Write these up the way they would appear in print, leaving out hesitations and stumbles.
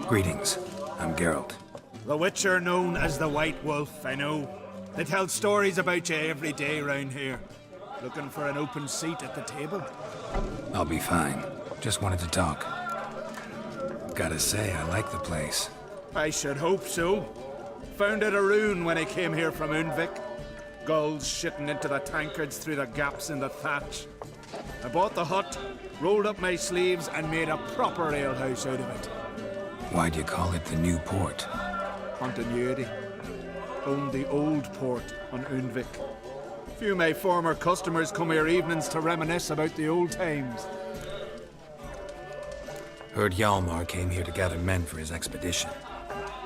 Greetings. I'm Geralt. The Witcher known as the White Wolf, I know. They tell stories about you every day round here. Looking for an open seat at the table? I'll be fine. Just wanted to talk. Gotta say, I like the place. I should hope so. Found it a ruin when I came here from Undvik. Gulls shitting into the tankards through the gaps in the thatch. I bought the hut, rolled up my sleeves, and made a proper alehouse out of it. Why'd you call it the New Port? Continuity. Owned the old port on Undvik. Few of my former customers come here evenings to reminisce about the old times. Heard Hjalmar came here to gather men for his expedition.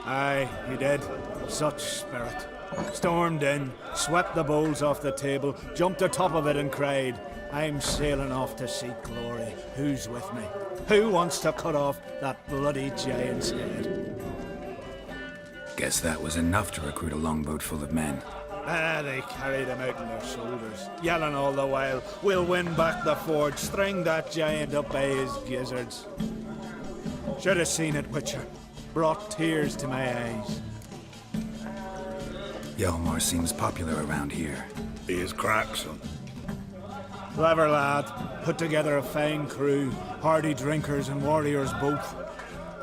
Aye, he did. Such spirit. Stormed in, swept the bowls off the table, jumped atop of it and cried, "I'm sailing off to seek glory. Who's with me? Who wants to cut off that bloody giant's head?" Guess that was enough to recruit a longboat full of men. They carried him out on their shoulders, yelling all the while, "We'll win back the forge, string that giant up by his gizzards." Should have seen it, Witcher. Brought tears to my eyes. Hjalmar seems popular around here. He is crack, son. Clever lad. Put together a fine crew. Hardy drinkers and warriors both.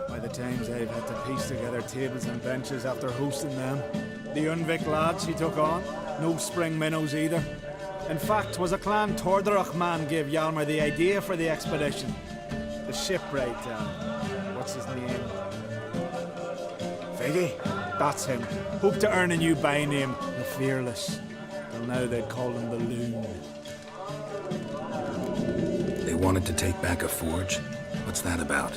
By the times I've had to piece together tables and benches after hosting them. The Undvik lads he took on. No spring minnows either. In fact, was a clan Tordarach man gave Hjalmar the idea for the expedition. The shipwright, what's his name? Viggy? That's him. Hoped to earn a new by-name, the Fearless. Till now they'd call him the Loon. They wanted to take back a forge? What's that about?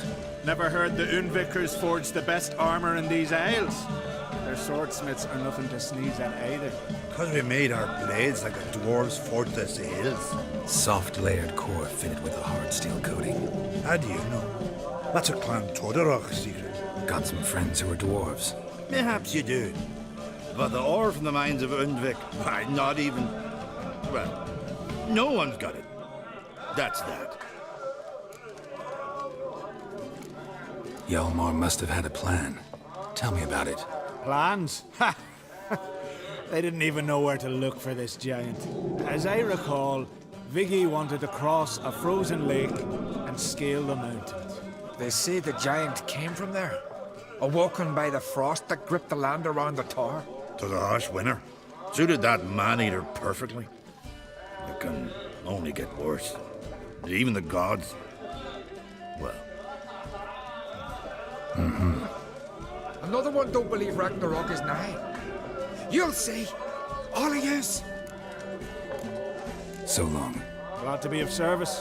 Never heard the Undvikers forged the best armor in these isles. Their swordsmiths are nothing to sneeze at either. Because we made our blades like a dwarves forged the hills. Soft layered core fitted with a hard steel coating. How do you know? That's a clan Tordarach secret. Got some friends who are dwarves. Perhaps you do. But the ore from the mines of Undvik, why, not even... Well, no one's got it. That's that. Hjalmar must have had a plan. Tell me about it. Plans? Ha! They didn't even know where to look for this giant. As I recall, Viggy wanted to cross a frozen lake and scale the mountains. They say the giant came from there, awoken by the frost that gripped the land around the tower. To the harsh winter. Suited that man-eater perfectly. It can only get worse. Even the gods... well... Another one don't believe Ragnarok is nigh. You'll see. All of yous. So long. Glad to be of service.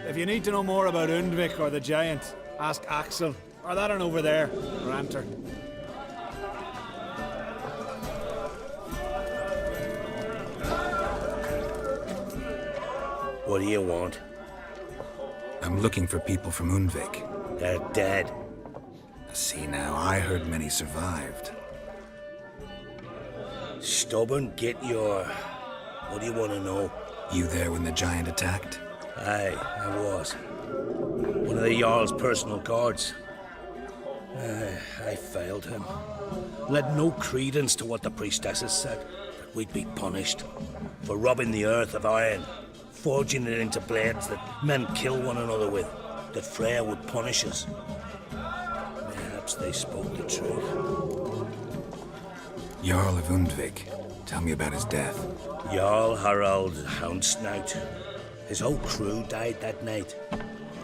If you need to know more about Undvik or the giant, ask Axel, or that one over there, or Anter. What do you want? I'm looking for people from Undvik. They're dead. See now, I heard many survived. Stubborn, get your... What do you want to know? You there when the giant attacked? Aye, I was. One of the Jarl's personal guards. I failed him. Led no credence to what the priestesses said, that we'd be punished for robbing the earth of iron, forging it into blades that men kill one another with, that Freya would punish us. Perhaps they spoke the truth. Jarl of Undvik. Tell me about his death. Jarl Harald Houndsnout. His whole crew died that night.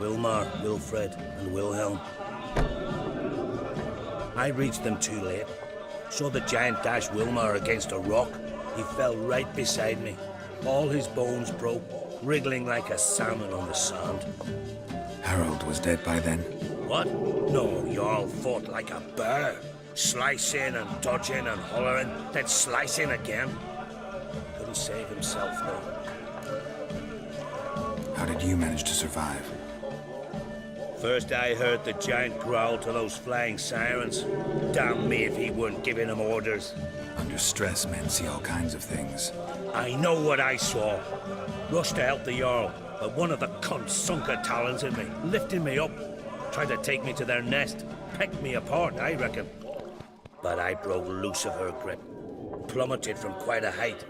Wilmar, Wilfred, and Wilhelm. I reached them too late. Saw the giant dash Wilmar against a rock. He fell right beside me. All his bones broke, wriggling like a salmon on the sand. Harold was dead by then? What? No, Jarl fought like a bear. Slicing and dodging and hollering, then slicing again. Couldn't save himself, though. How did you manage to survive? First I heard the giant growl to those flying sirens. Damn me if he weren't giving them orders. Under stress, men see all kinds of things. I know what I saw. Rushed to help the Jarl, but one of the cunts sunk her talons in me, lifting me up. Tried to take me to their nest. Pecked me apart, I reckon. But I broke loose of her grip. Plummeted from quite a height.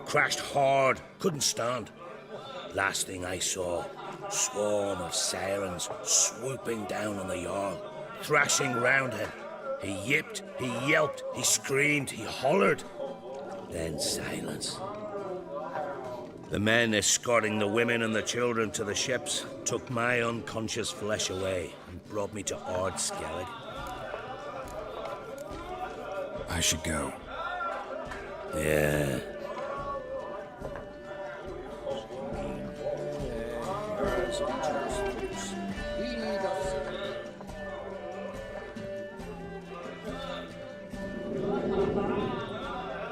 Crashed hard. Couldn't stand. Last thing I saw, swarm of sirens swooping down on the Jarl, thrashing round him. He yipped, he yelped, he screamed, he hollered. Then silence. The men escorting the women and the children to the ships took my unconscious flesh away and brought me to Ard Skellig. I should go. Yeah.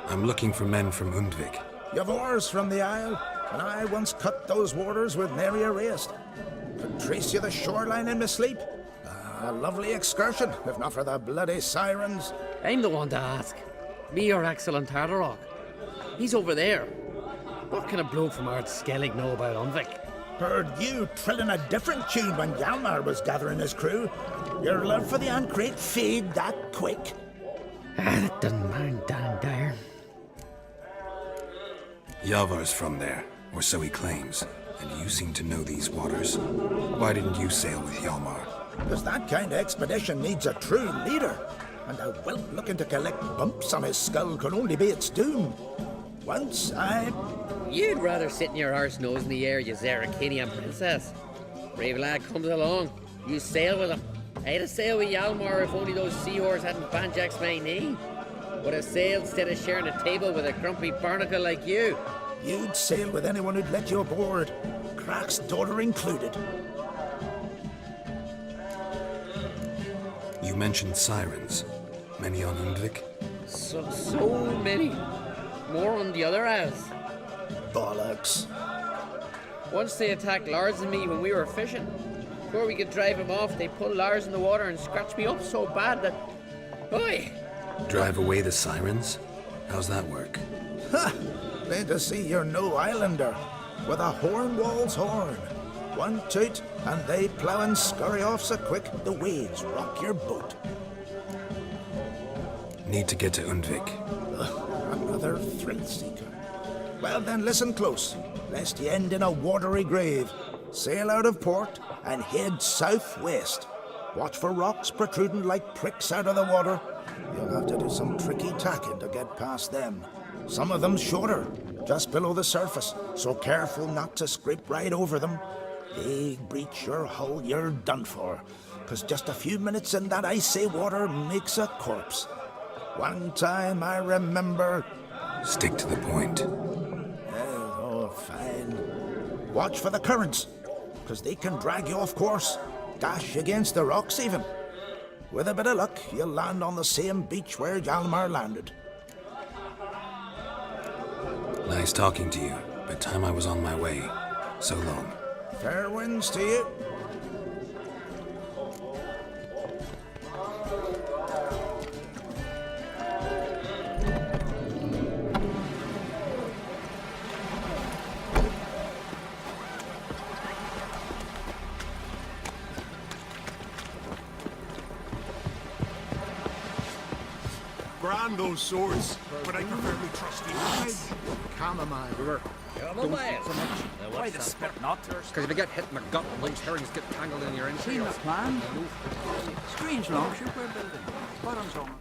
I'm looking for men from Undvik. You've oars from the Isle, and I once cut those waters with nary a race. Could trace you the shoreline in my sleep. A lovely excursion, if not for the bloody sirens. I'm the one to ask. Me or Axel and Tardarok. He's over there. What can a bloke from Ard Skellig know about Undvik? Heard you trilling a different tune when Hjalmar was gathering his crew. Your love for the Ancrate fade that quick. That doesn't mind Dan Dyer. Yavar's from there, or so he claims. And you seem to know these waters. Why didn't you sail with Hjalmar? Because that kind of expedition needs a true leader. And a whelp looking to collect bumps on his skull can only be its doom. Once I... You'd rather sit in your arse nose in the air, you Zarakinian princess. Brave lad comes along. You sail with him. I'd have sailed with Hjalmar if only those seahorses hadn't banjaxed my knee. Would have sailed instead of sharing a table with a grumpy barnacle like you. You'd sail with anyone who'd let you aboard. Crack's daughter included. You mentioned sirens. Many on Undvik? So many. More on the other isles. Bollocks. Once they attacked Lars and me when we were fishing. Before we could drive him off, they pulled Lars in the water and scratched me up so bad that... Oi! Drive away the sirens? How's that work? Ha! Glad to see you're no islander. With a Hornwall's horn. One toot, and they plough and scurry off so quick the waves rock your boat. Need to get to Undvik. Another thrill seeker. Well then, listen close, lest you end in a watery grave. Sail out of port and head southwest. Watch for rocks protruding like pricks out of the water. You'll have to do some tricky tacking to get past them. Some of them shorter, just below the surface, so careful not to scrape right over them. They breach your hull, you're done for. 'Cause just a few minutes in that icy water makes a corpse. One time I remember... Stick to the point. Oh, fine. Watch for the currents, 'cause they can drag you off course. Dash against the rocks even. With a bit of luck, you'll land on the same beach where Hjalmar landed. Nice talking to you, but time I was on my way. So long. Fair winds to you. Grand those swords, but I prefer my trusty knives. Chamomile. We were. Chamomile? So much. Why the spit not? Because if you get hit in the gut, those herrings get tangled in your Seen the entrails. plan? Strange longship we're building. What on it?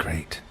crate.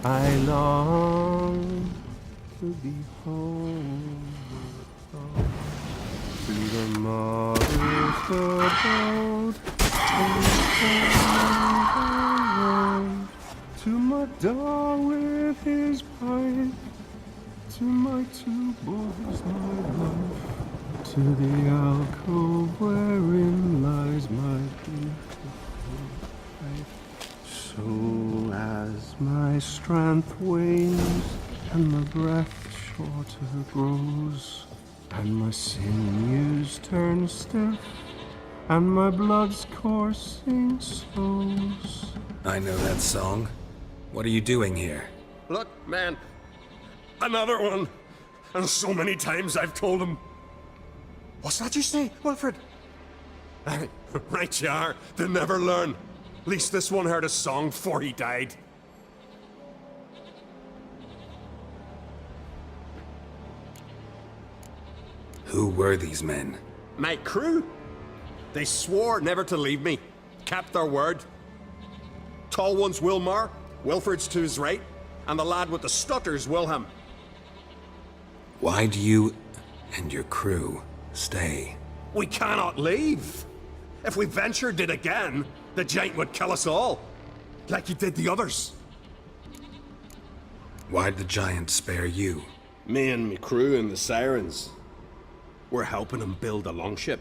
I long to be home, to the mother's abode, to my dog with his pipe, to my two boys, my life, to the alcove wherein lies my beautiful wife. So as my strength wanes and my breath shorter grows, and my sinews turn stiff, and my blood's coursing slows. I know that song. What are you doing here? Look, man. Another one. And so many times I've told him. What's that you say, Wilfred? Aye, right you are. They never learn. At least this one heard a song before he died. Who were these men? My crew. They swore never to leave me. Kept their word. Tall one's Wilmar, Wilfred's to his right, and the lad with the stutter's Wilhelm. Why do you and your crew stay? We cannot leave. If we ventured it again, the giant would kill us all, like he did the others. Why'd the giant spare you? Me and me crew and the sirens. We're helping him build a longship.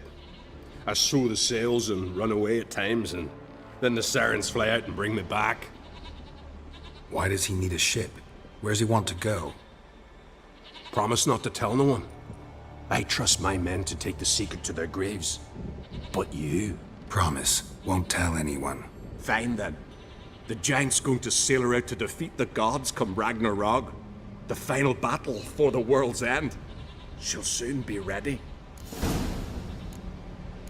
I sew the sails and run away at times, and then the sirens fly out and bring me back. Why does he need a ship? Where's he want to go? Promise not to tell no one. I trust my men to take the secret to their graves. But you... Promise, won't tell anyone. Fine then. The giant's going to sail her out to defeat the gods come Ragnarok. The final battle for the world's end. She'll soon be ready.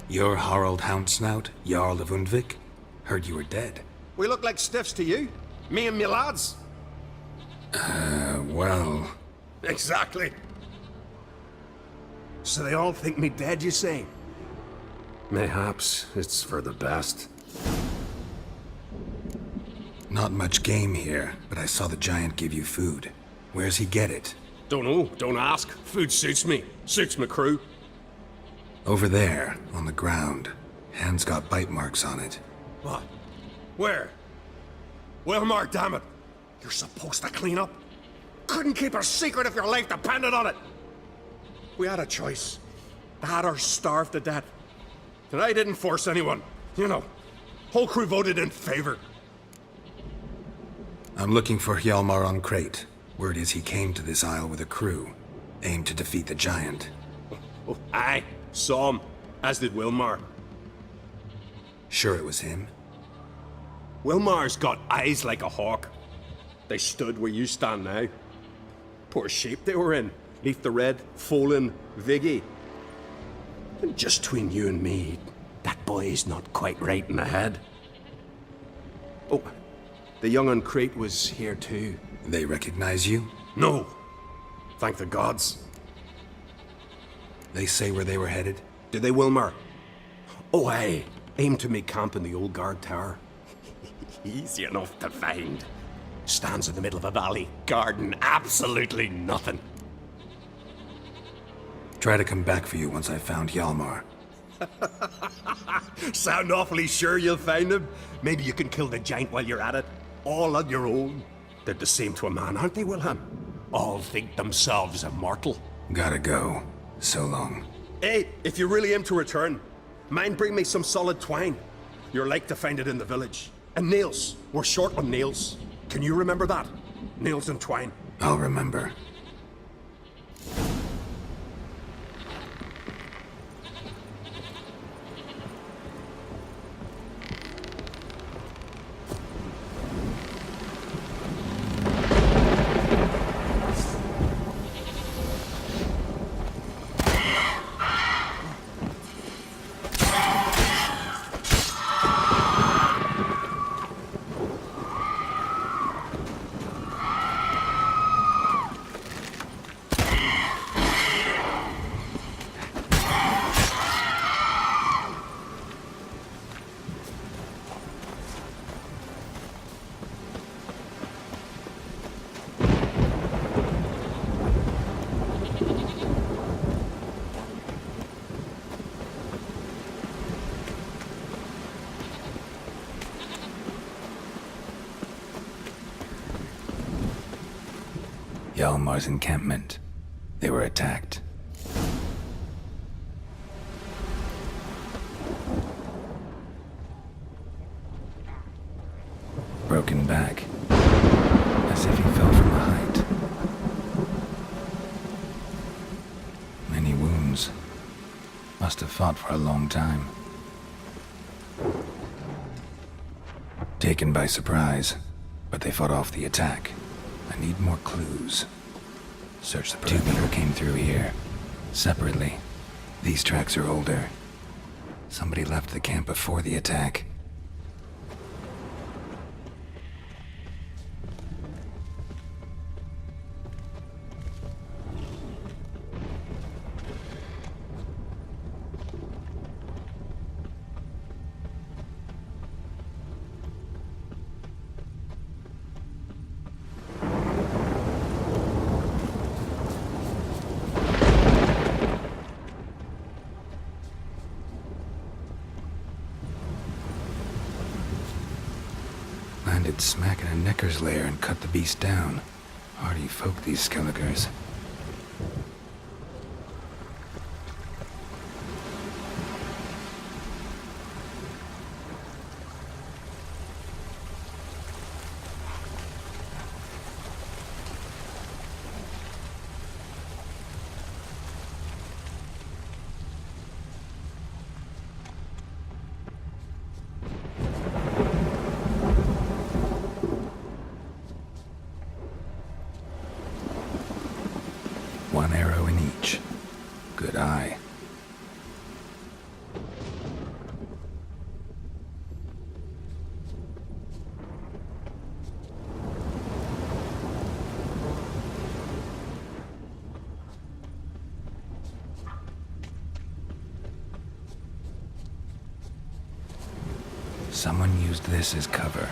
You're Harald Houndsnout, Jarl of Undvik? Heard you were dead. We look like stiffs to you. Me and me lads. Well... Exactly. So they all think me dead, you say? Mayhaps it's for the best. Not much game here, but I saw the giant give you food. Where's he get it? Don't know, don't ask. Food suits me. Suits my crew. Over there, on the ground. Hand's got bite marks on it. What? Where? Wilmar, damn it! You're supposed to clean up. Couldn't keep a secret if your life depended on it. We had a choice. That or starve to death. And I didn't force anyone. You know, whole crew voted in favor. I'm looking for Hjalmar on Crate. Word is he came to this isle with a crew, aimed to defeat the giant. Oh, aye, saw him, as did Wilmar. Sure it was him? Wilmar's got eyes like a hawk. They stood where you stand now. Poor shape they were in. Neath the red, Folin, Viggy. And just between you and me, that boy's not quite right in the head. Oh, the young on Crate was here too. They recognize you? No. Thank the gods. They say where they were headed? Did they, Wilmar? Oh, aye. Aim to make camp in the old guard tower. Easy enough to find. Stands in the middle of a valley, garden absolutely nothing. Try to come back for you once I've found Hjalmar. Sound awfully sure you'll find him? Maybe you can kill the giant while you're at it. All on your own. They're the same to a man, aren't they, Wilhelm? All think themselves immortal. Gotta go. So long. Hey, if you really aim to return, mind bring me some solid twine. You're like to find it in the village. And nails. We're short on nails. Can you remember that? Nails and twine. I'll remember. Hjalmar's encampment. They were attacked. Broken back, as if he fell from a height. Many wounds. Must have fought for a long time. Taken by surprise, but they fought off the attack. I need more clues. Search the perimeter. Two came through here, separately. These tracks are older. Somebody left the camp before the attack. Landed smack in a necker's lair and cut the beast down. Hardy folk, these Skelligers. One arrow in each. Good eye. Someone used this as cover.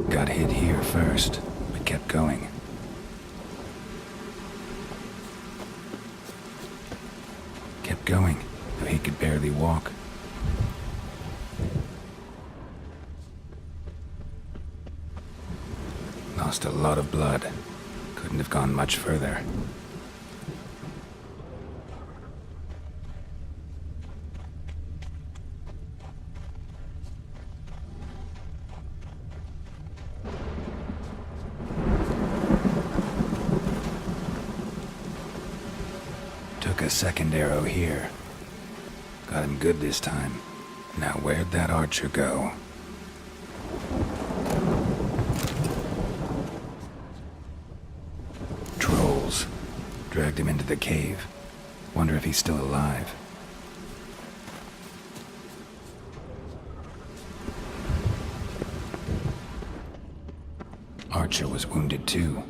Got hit here first, but kept going. Kept going, though he could barely walk. Lost a lot of blood. Couldn't have gone much further. Took a second arrow here. Got him good this time. Now where'd that archer go? Trolls. Dragged him into the cave. Wonder if he's still alive. Archer was wounded too.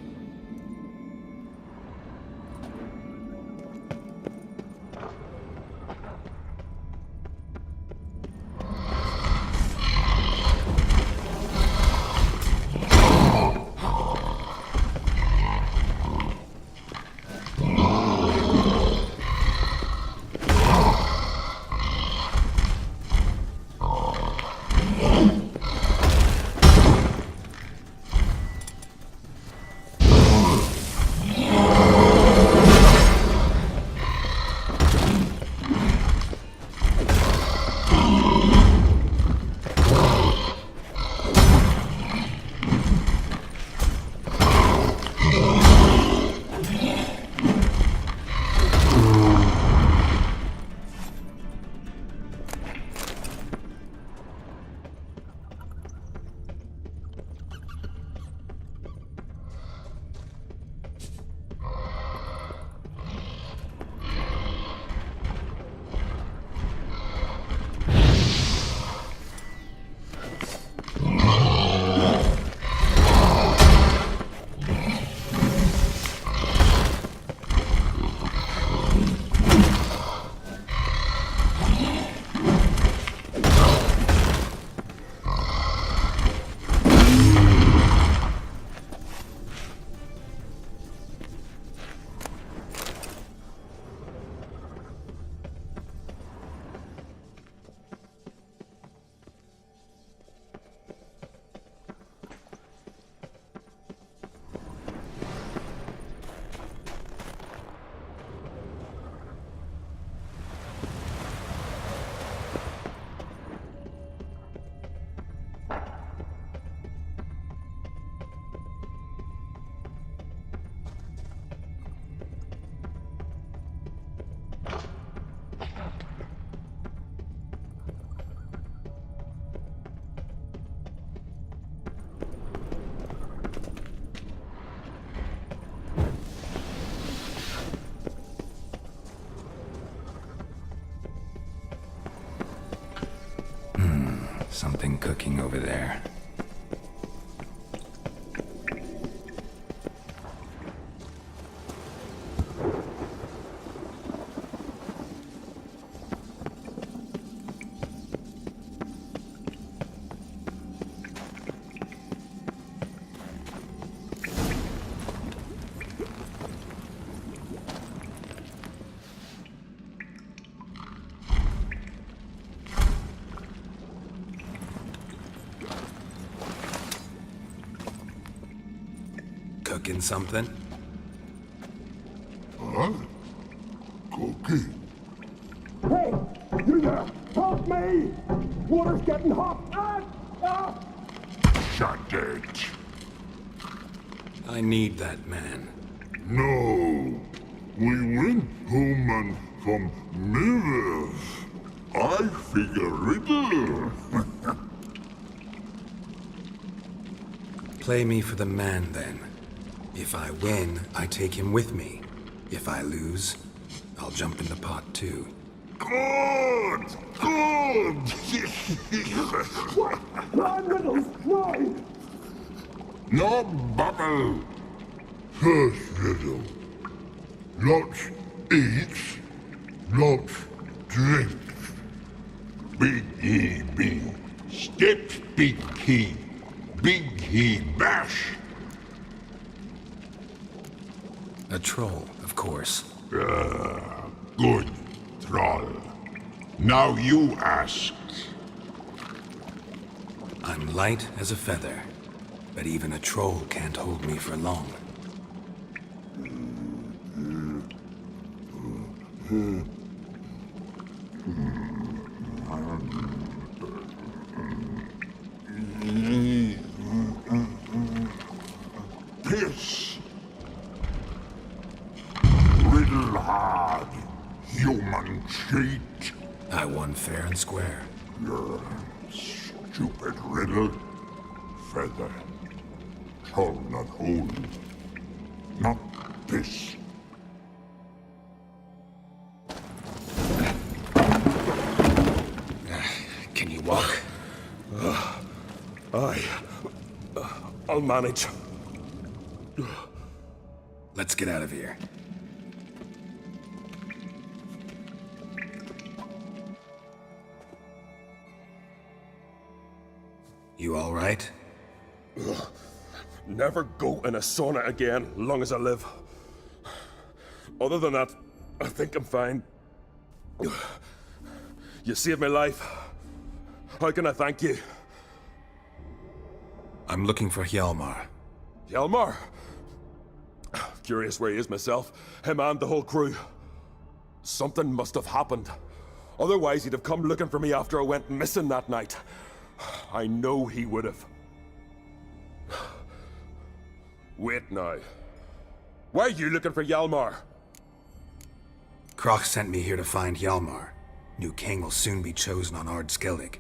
Something cooking over there. Cooking something? Huh? Cooking? Hey, you there! Help me! Water's getting hot! Shut it. I need that man. No. We went home and from mirrors. I figure riddle. Play me for the man, then. If I win, I take him with me. If I lose, I'll jump in the pot too. Good! Good! Nine riddles! Nine! No bubble! First riddle. Lots eats, lots drinks. Big he be. Steps big he bash. A troll, of course. Good, troll. Now you ask. I'm light as a feather. But even a troll can't hold me for long. Piss. Riddle hard, human cheat. I won fair and square. Your stupid riddle. Feather. Troll not hold. Not piss. Can you walk? I'll manage. Let's get out of here. You all right? Never go in a sauna again, long as I live. Other than that, I think I'm fine. You saved my life. How can I thank you? I'm looking for Hjalmar. Hjalmar? Curious where he is myself. Him and the whole crew. Something must have happened. Otherwise, he'd have come looking for me after I went missing that night. I know he would have. Wait now. Why are you looking for Hjalmar? Kroch sent me here to find Hjalmar. New king will soon be chosen on Ard Skellig.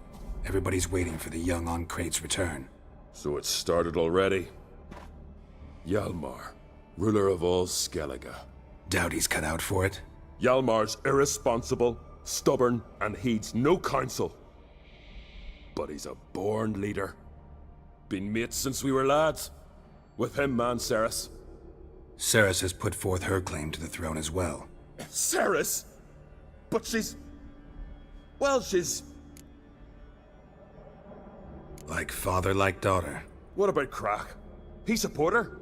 Everybody's waiting for the young Oncrate's return. So it's started already. Hjalmar, ruler of all Skellige. Doubt he's cut out for it. Hjalmar's irresponsible, stubborn, and heeds no counsel. But he's a born leader. Been mates since we were lads. With him and Ceres. Ceres has put forth her claim to the throne as well. Ceres? But she's... well, she's... Like father, like daughter. What about Kroch? He support her?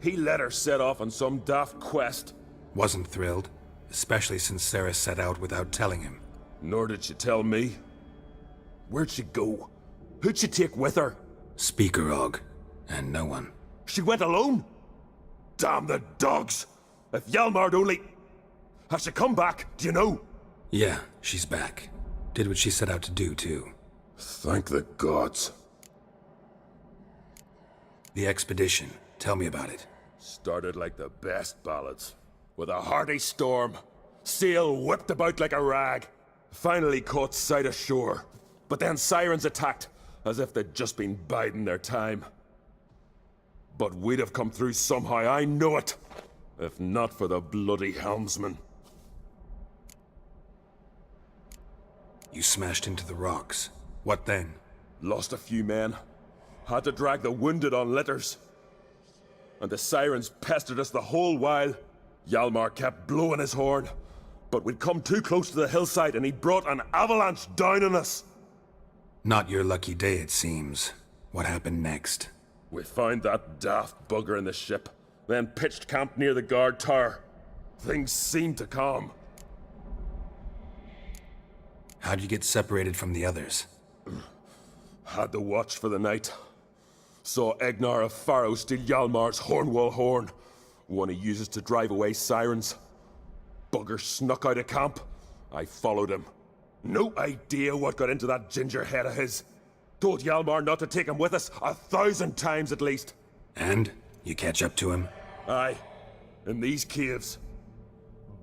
He let her set off on some daft quest. Wasn't thrilled, especially since Ceres set out without telling him. Nor did she tell me. Where'd she go? Who'd she take with her? Speakerog, and no one. She went alone? Damn the dogs! If Hjalmar'd only... Has she come back? Do you know? Yeah, she's back. Did what she set out to do, too. Thank the gods. The expedition. Tell me about it. Started like the best ballads. With a hearty storm. Sail whipped about like a rag. Finally caught sight of shore. But then sirens attacked, as if they'd just been biding their time. But we'd have come through somehow, I know it. If not for the bloody helmsman. You smashed into the rocks. What then? Lost a few men. Had to drag the wounded on litters. And the sirens pestered us the whole while. Hjalmar kept blowing his horn. But we'd come too close to the hillside and he brought an avalanche down on us. Not your lucky day, it seems. What happened next? We found that daft bugger in the ship, then pitched camp near the guard tower. Things seemed to calm. How'd you get separated from the others? Had to watch for the night. Saw Egnar of Faro steal Hjalmar's Hornwall horn, one he uses to drive away sirens. Bugger snuck out of camp. I followed him. No idea what got into that ginger head of his. Told Hjalmar not to take him with us 1,000 times at least. And? You catch up to him? Aye. In these caves.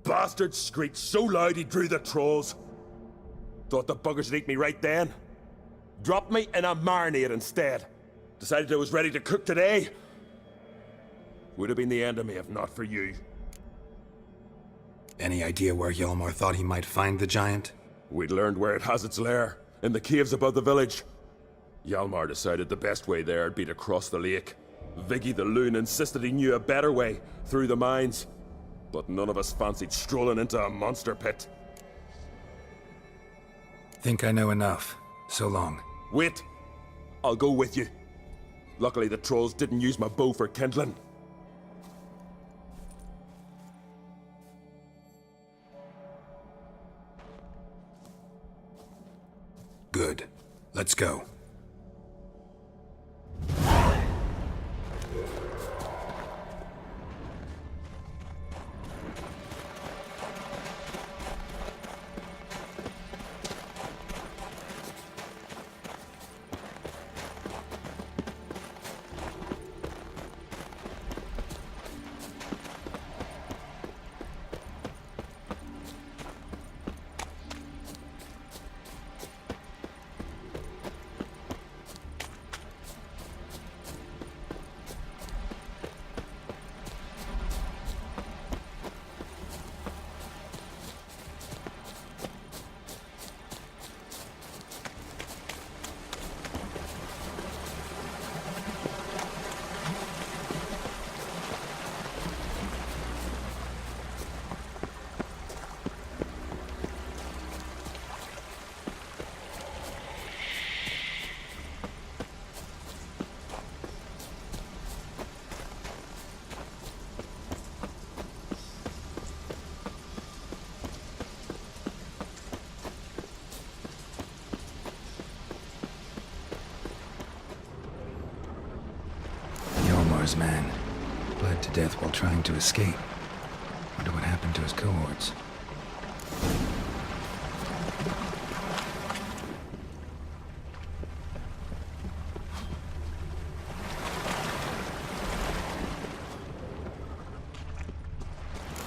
Bastard screeched so loud he drew the trolls. Thought the buggers would eat me right then. Dropped me in a marinade instead. Decided I was ready to cook today. Would have been the end of me if not for you. Any idea where Hjalmar thought he might find the giant? We'd learned where it has its lair, in the caves above the village. Hjalmar decided the best way there would be to cross the lake. Viggy the loon insisted he knew a better way, through the mines. But none of us fancied strolling into a monster pit. Think I know enough. So long. Wait. I'll go with you. Luckily the trolls didn't use my bow for kindling. Good. Let's go. Sigmar's man. Bled to death while trying to escape. Wonder what happened to his cohorts.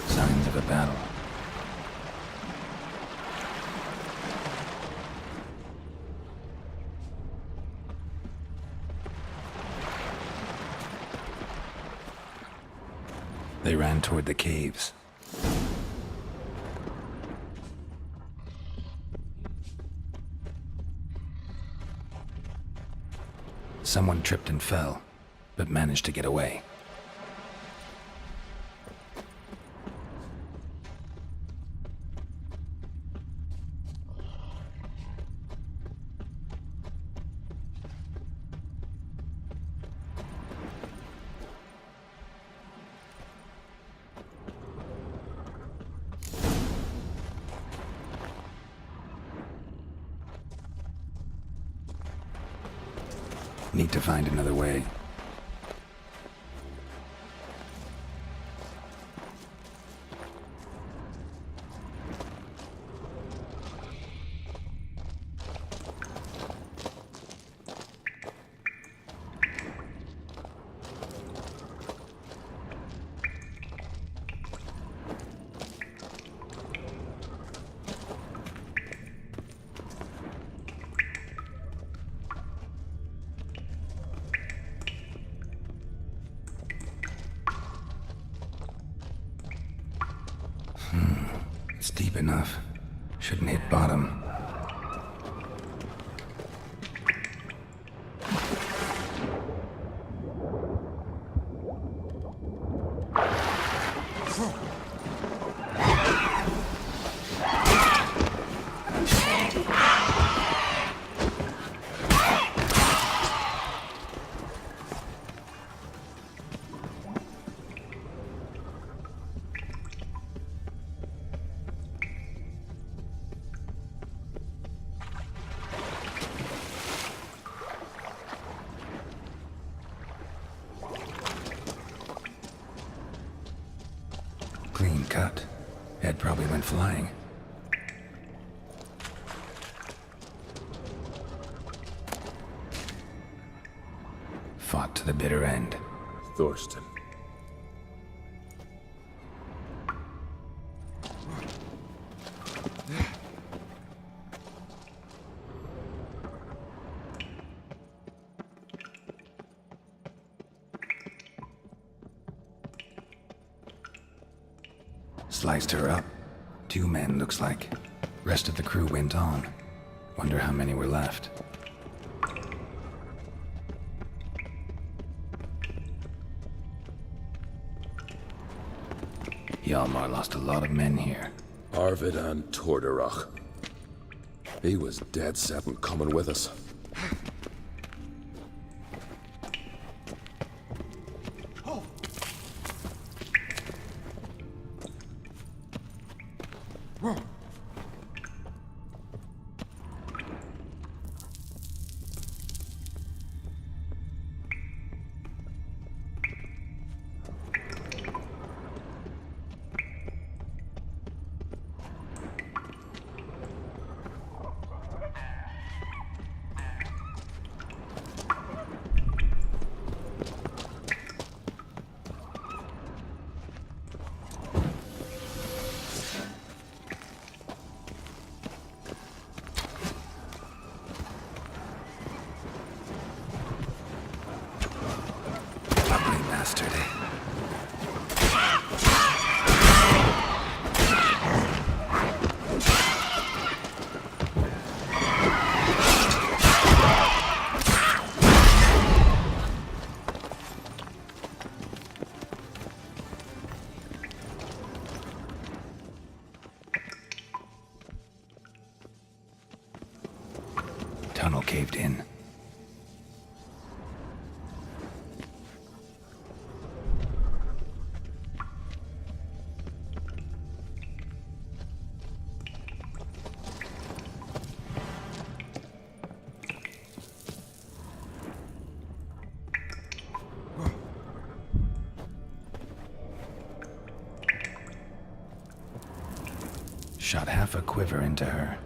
Signs of a battle. They ran toward the caves. Someone tripped and fell, but managed to get away. Need to find another way. It's deep enough. Shouldn't hit bottom. Clean cut. Head probably went flying. Fought to the bitter end. Thorsten. Sliced her up. 2 men, looks like. Rest of the crew went on. Wonder how many were left. Hjalmar lost a lot of men here. Arvid and Torderach. He was dead set on coming with us. Bastard. Tunnel caved in. shot half a quiver into her.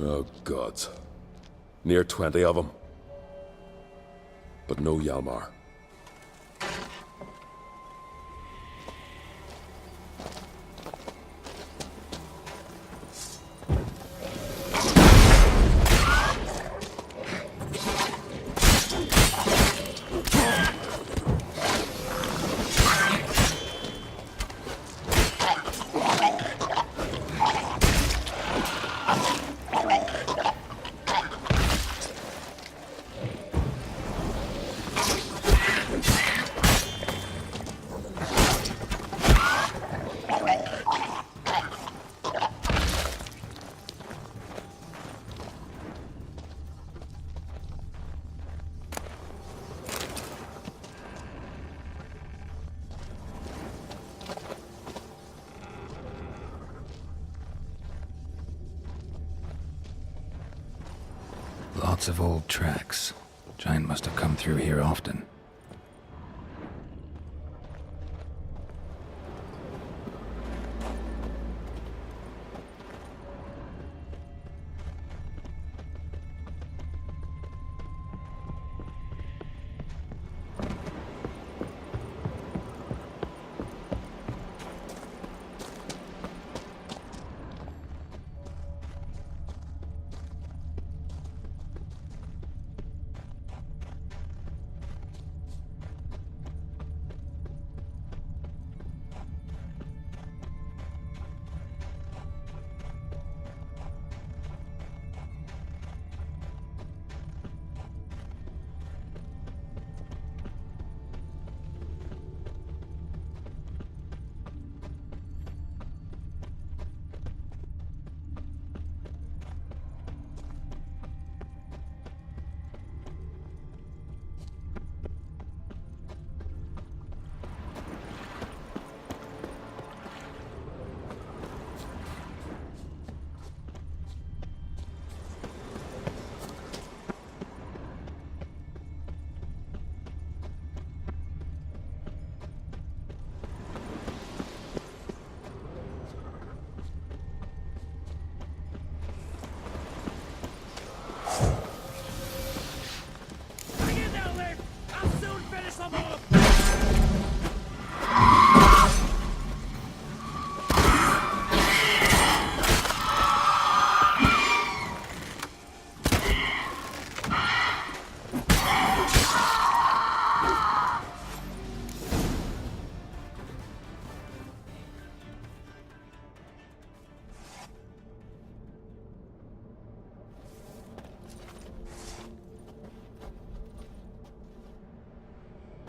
Oh, gods. Near 20 of them. But no Hjalmar. Lots of old tracks. Giant must have come through here often.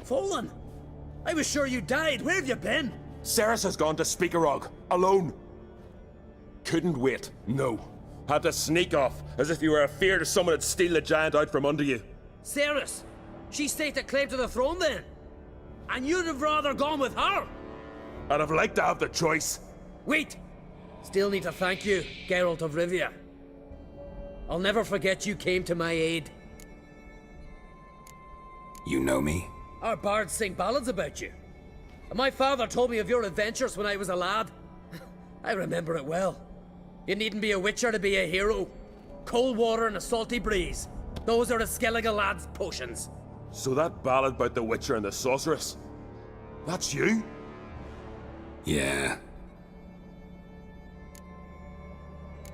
Fallen? I was sure you died. Where have you been? Ceres has gone to Speakerog, alone. Couldn't wait, no. Had to sneak off, as if you were afeard someone would steal the giant out from under you. Ceres? She staked a claim to the throne then? And you'd have rather gone with her? I'd have liked to have the choice. Wait! Still need to thank you, Geralt of Rivia. I'll never forget you came to my aid. You know me? Our bards sing ballads about you. And my father told me of your adventures when I was a lad. I remember it well. You needn't be a witcher to be a hero. Cold water and a salty breeze. Those are a Skellige lad's potions. So that ballad about the Witcher and the Sorceress, that's you? Yeah.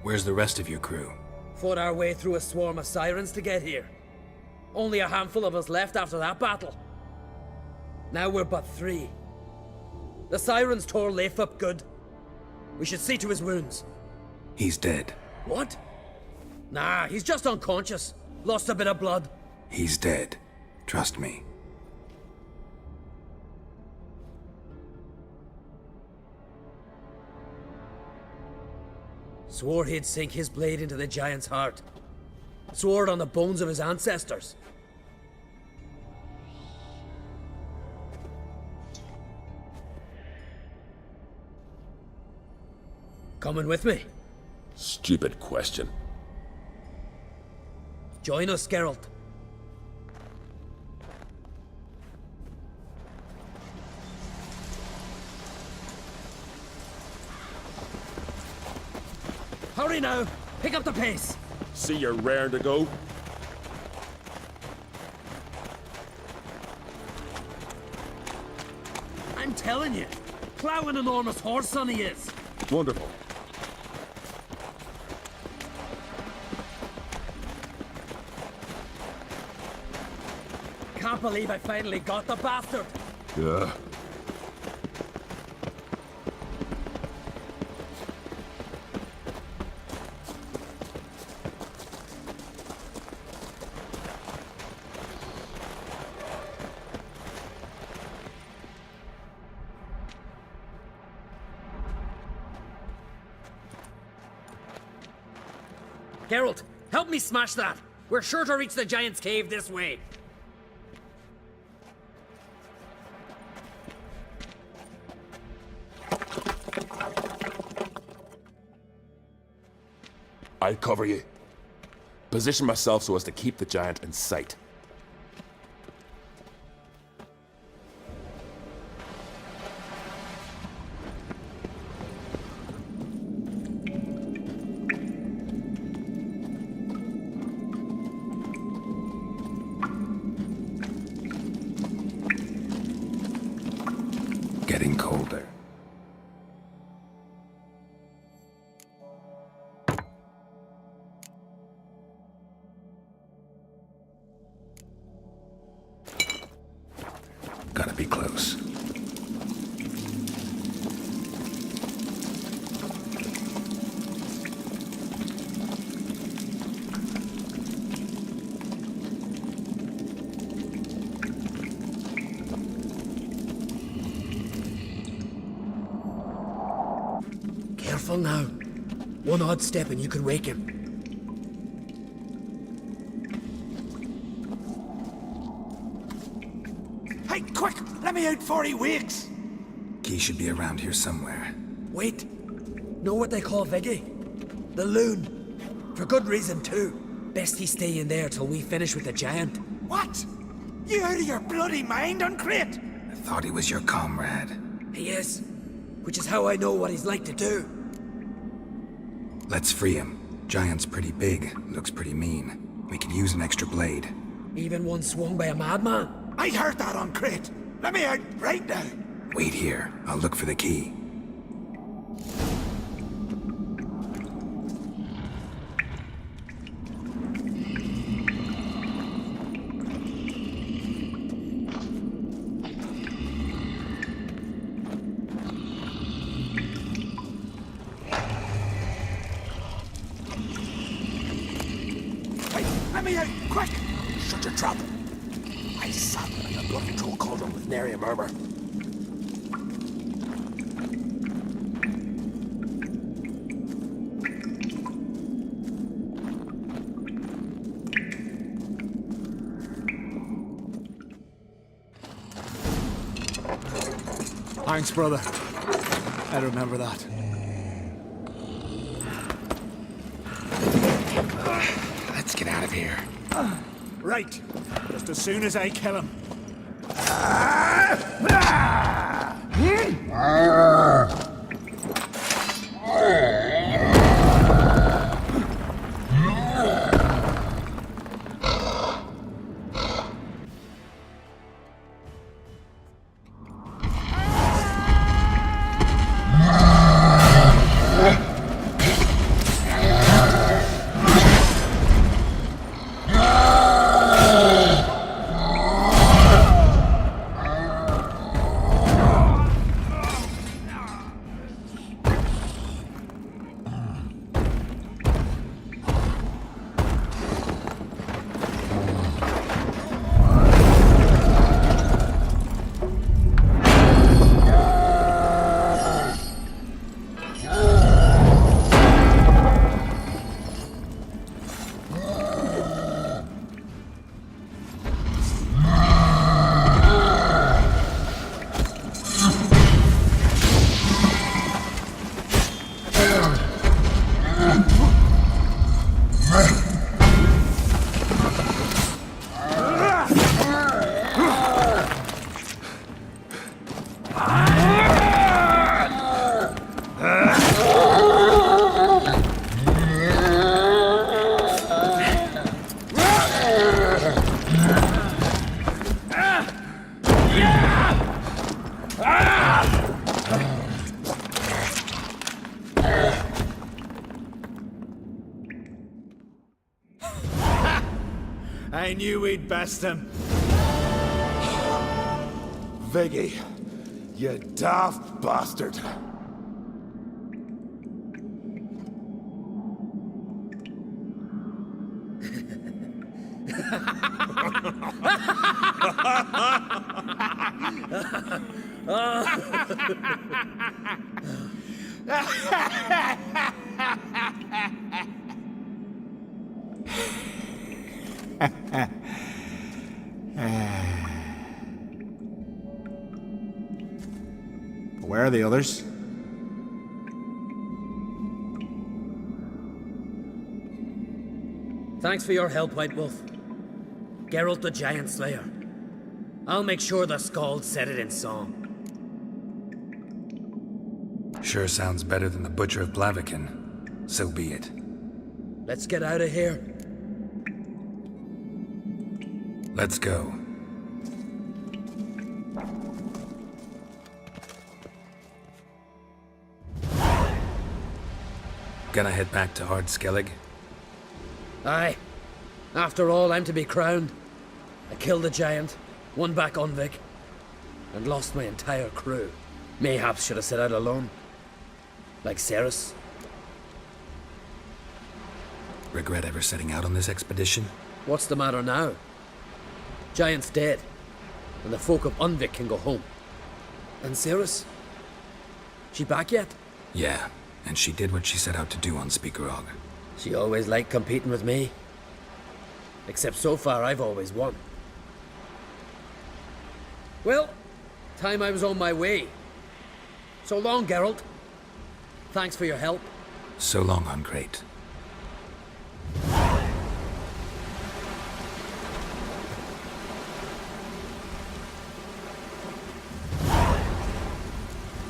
Where's the rest of your crew? Fought our way through a swarm of sirens to get here. Only a handful of us left after that battle. Now we're but 3. The sirens tore Leif up good. We should see to his wounds. He's dead. What? Nah, he's just unconscious. Lost a bit of blood. He's dead. Trust me. Swore he'd sink his blade into the giant's heart. Swore it on the bones of his ancestors. Coming with me? Stupid question. Join us, Geralt. Hurry now! Pick up the pace! See you're raring to go? I'm telling you, plough an enormous horse son he is. Wonderful. Can't believe I finally got the bastard. Yeah. Geralt, help me smash that. We're sure to reach the giant's cave this way. I'll cover you. Position myself so as to keep the giant in sight. Getting colder. Gotta be close. Careful now. One odd step and you could wake him. Hey, quick! Let me out before he wakes! Key should be around here somewhere. Wait. Know what they call Viggy? The loon. For good reason too. Best he stay in there till we finish with the giant. What? You out of your bloody mind, Uncrate? I thought he was your comrade. He is. Which is how I know what he's like to do. Let's free him. Giant's pretty big, looks pretty mean. We could use an extra blade. Even one swung by a madman. I heard that, Uncrate. Let me out right now. Wait here. I'll look for the key. Hey, let me out, quick! Shut your trap. I I sat in the bloody troll cauldron with nary a murmur. Thanks, brother. I remember that. Let's get out of here. Right. Just as soon as I kill him. I knew we'd best him. Viggy, you daft bastard. Where are the others? Thanks for your help, White Wolf. Geralt the Giant Slayer. I'll make sure the Scald said it in song. Sure sounds better than the Butcher of Blaviken. So be it. Let's get out of here. Let's go. Gonna head back to Ardskellig? Aye. After all, I'm to be crowned. I killed the giant, won back Undvik, and lost my entire crew. Mayhaps should have set out alone. Like Ceres. Regret ever setting out on this expedition? What's the matter now? Giant's dead, and the folk of Undvik can go home. And Ceres? She back yet? Yeah, and she did what she set out to do on Speakerog. She always liked competing with me. Except so far, I've always won. Well, time I was on my way. So long, Geralt. Thanks for your help. So long, Ungreat.